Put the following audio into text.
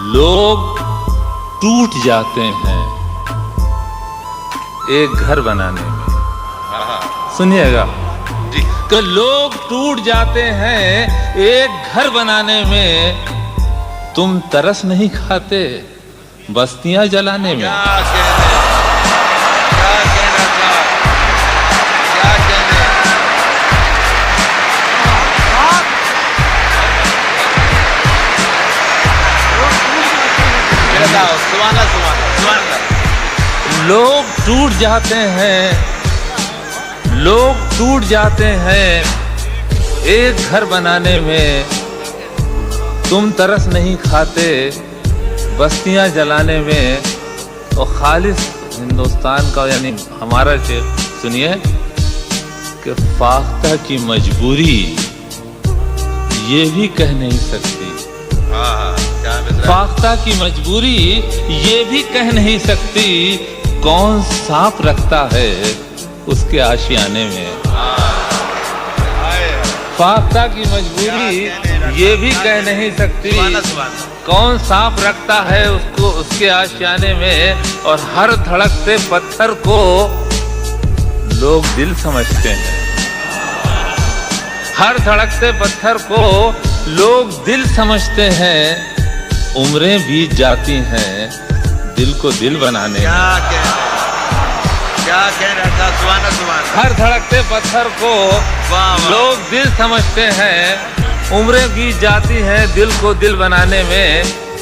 लोग टूट जाते हैं एक घर बनाने में. सुनिएगा कि लोग टूट जाते हैं एक घर बनाने में, तुम तरस नहीं खाते बस्तियां जलाने में. लोग टूट जाते हैं, लोग टूट जाते हैं एक घर बनाने में, तुम तरस नहीं खाते बस्तियां जलाने में. तो खालिस हिंदुस्तान का यानी हमारा शेर सुनिए कि फाख्ता की मजबूरी ये भी कह नहीं सकती. फाख्ता की मजबूरी ये भी कह नहीं सकती, कौन सांप रखता है उसके आशियाने में. फाख्ता की मजबूरी ये भी कह नहीं सकती, कौन सांप रखता है उसको उसके आशियाने में. और हर धड़कते पत्थर को लोग दिल समझते हैं, हर धड़कते पत्थर को लोग दिल समझते हैं. उम्रें बीत जाती हैं दिल को दिल बनाने में. क्या कह रहा था? सुभान अल्लाह. हर धड़कते पत्थर को लोग दिल समझते हैं, उम्रें बीत जाती हैं दिल को दिल बनाने में.